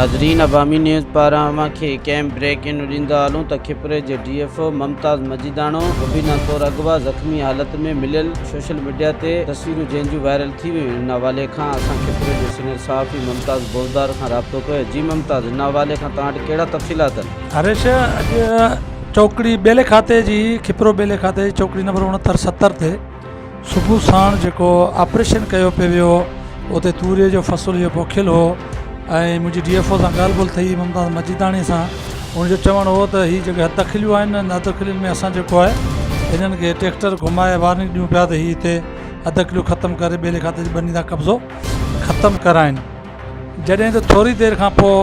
नाज़रीन, अवामी न्यूज़ पारां अव्हांखे कंहिं ब्रेक इन ॾींदा हलूं त खिपरे जे DFO मुमताज़ मजीदाणो मुबीना तौरु अगवा ज़ख़्मी हालत में मिलियल सोशल मीडिया ते तस्वीरूं जंहिंजूं वायरल थी वियूं। इन हवाले खां असां खिपरे जे सीनियर सहाफ़ी मुमताज़ बोज़दार खां राब्तो कयो। जी मुमताज़, इन हवाले खां तव्हां वटि कहिड़ा तफ़सीलात आहिनि? हरेश, अॼु चौकड़ी बेले खाते जी खिपरो बेले खाते जी चौकड़ी नंबर 69-70 ते सुबुह साण जेको ऑपरेशन कयो पियो वियो, उते तूरीअ जो फसल जो पोखियल हो ऐं मुंहिंजी DFO सां ॻाल्हि ॿोल थी मुमताज़ मजीदाणी सां। उनजो चवणु हो त हीअ जेके हद खिलियूं आहिनि, हद खिलियुनि में असां जेको आहे हिननि खे ट्रैक्टर घुमाए वार्निंग ॾियूं पिया त हीअ हिते अधु किलो ख़तमु करे बेले खाते जी बनी था कब्ज़ो ख़तमु कराइनि। जॾहिं त थोरी देरि खां पोइ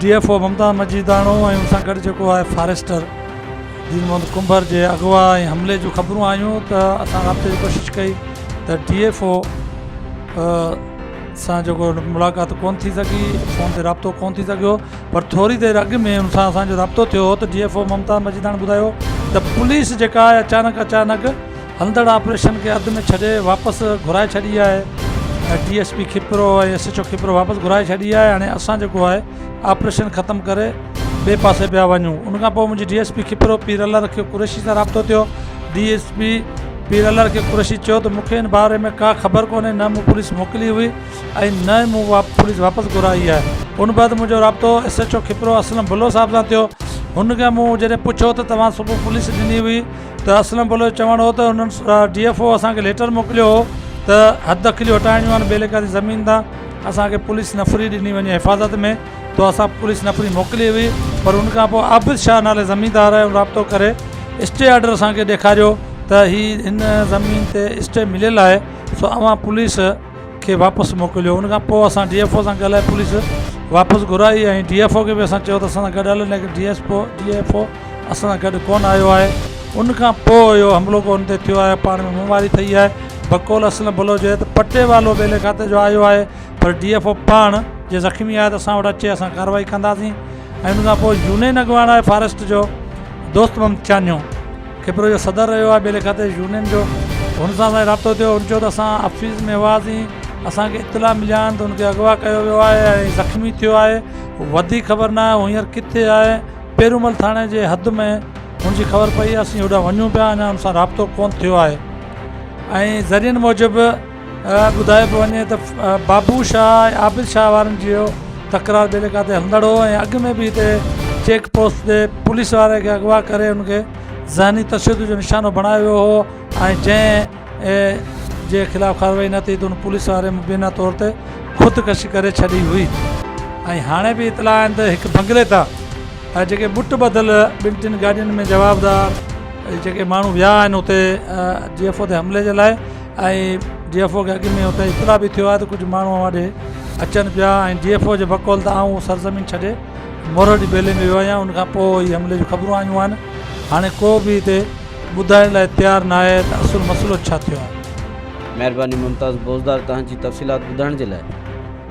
DFO मुमताज़ मजीदाणो ऐं उन सां गॾु जेको आहे फॉरेस्टर दीन मोहम्मद कुंभर जे अगवा ऐं हमले जूं ख़बरूं आयूं त असां राब्ते जी कोशिशि कई त DFO सां जेको मुलाक़ात कोन थी सघी, फ़ोन ते राब्तो कोन थी सघियो। पर थोरी देरि अॻु में हुन सां असांजो राब्तो थियो त DFO मुमताज़ मजीदाणी ॿुधायो त पुलिस जेका आहे अचानक हलंदड़ ऑपरेशन खे अधु में छॾे वापसि घुराए छॾी आहे। DSP खिपरो ऐं SHO खिपरो वापसि घुराए छॾी आहे। हाणे असां जेको आहे ऑपरेशन ख़तमु करे ॿिए पासे पिया वञूं। उनखां पोइ मुंहिंजी DSP खिपरो पीर अल्लाह खे कुरैशी सां राब्तो थियो। DSP पीर अल्लाह खे कुरैशी चयो त मूंखे हिन बारे में का ख़बर कोन्हे, न मूं पुलिस मोकिली हुई ऐं न मूं पुलिस वापसि घुराई आहे। उन बैदि मुंहिंजो राब्तो SHO खिपरो असलम बुलो साहिब सां थियो। हुनखे मूं जॾहिं पुछियो त तव्हां सुबुह पुलिस ॾिनी हुई, त असलम बुलो चवणु हो त हुननि DFO असांखे लेटर मोकिलियो हो त हद किलियूं हटाइणियूं आहिनि बेले खां ज़मीन तां, असांखे पुलिस नफ़री ॾिनी वञे हिफ़ाज़त में, त असां पुलिस नफ़री मोकिली हुई। पर उनखां पोइ आबिद शाह नाले ज़मीनदार आहे राब्तो करे स्टे ऑर्डर असांखे ॾेखारियो त हीअ हिन ज़मीन ते स्टे मिलियल आहे, सो अव्हां पुलिस खे वापसि मोकिलियो। उनखां पोइ असां DFO सां ॻाल्हाए पुलिस वापसि घुराई ऐं DFO खे बि असां चयो त असां सां गॾु हलो, लेकिन DFO असां सां गॾु कोन आयो आहे। उनखां पोइ इहो हमिलो कोन ते थियो आहे, पाण में मुंहवारी थी आहे। बकौल असलम बुलो जे त पटे वालो बेले खाते जो आयो आहे, पर DFO पाण जे ज़ख़्मी आहे त असां वटि अचे, असां कार्रवाई कंदासीं। ऐं उनखां पोइ यूनियन अॻवान आहे फॉरेस्ट जो दोस्त मोहम्मद चानियो, खिपरो जो सदर रहियो आहे बेले खाते यूनियन जो, हुन सां असांजो राब्तो थियो। हुन चयो त असां ऑफिस में हुआसीं, असांखे इतला मिलिया आहिनि त हुनखे अगवा कयो वियो आहे ऐं ज़ख़्मी थियो आहे। वधीक ख़बर न आहे हू हींअर किथे आहे। पेरूमल थाणे जे हद में हुनजी ख़बर पई, असीं होॾां वञूं पिया, अञा हुन सां राब्तो कोन थियो आहे। ऐं ज़रियनि मूजिबि ॿुधायो पियो वञे त बाबू शाह ऐं आबिद शाह वारनि जो तकरार बेले खाते हलंदड़ हो ऐं अॻु में बि हिते चेक पोस्ट ते पुलिस वारे खे अगवा करे हुनखे ज़हनी तशद्दुद जो निशानो बणायो वियो हो ऐं जंहिं जे ख़िलाफ़ु कार्रवाई न थी त हुन पुलिस वारे मुबीना तौर ते ख़ुदकशी करे छॾी हुई। ऐं हाणे बि इतला आहिनि त हिकु बंगले तां जेके बुट ॿधल ॿिनि टिनि गाॾियुनि में जवाबदार जेके माण्हू विया आहिनि उते DFO ते हमले जे लाइ, ऐं DFO खे अॻु में उते इतला बि थियो आहे त कुझु माण्हू होॾे अचनि पिया। ऐं DFO जे बकौल त आऊं सरज़मीन छॾे मोरडी बेले में वियो आहियां। उनखां पोइ हीअ हमले जूं ख़बरूं आयूं आहिनि। हाणे को बि हिते ॿुधाइण लाइ तयारु न आहे त असुलु मसइलो छा थियो आहे। महिरबानी मुमताज़ बोज़दार, तव्हांजी तफ़सीलात ॿुधाइण जे लाइ।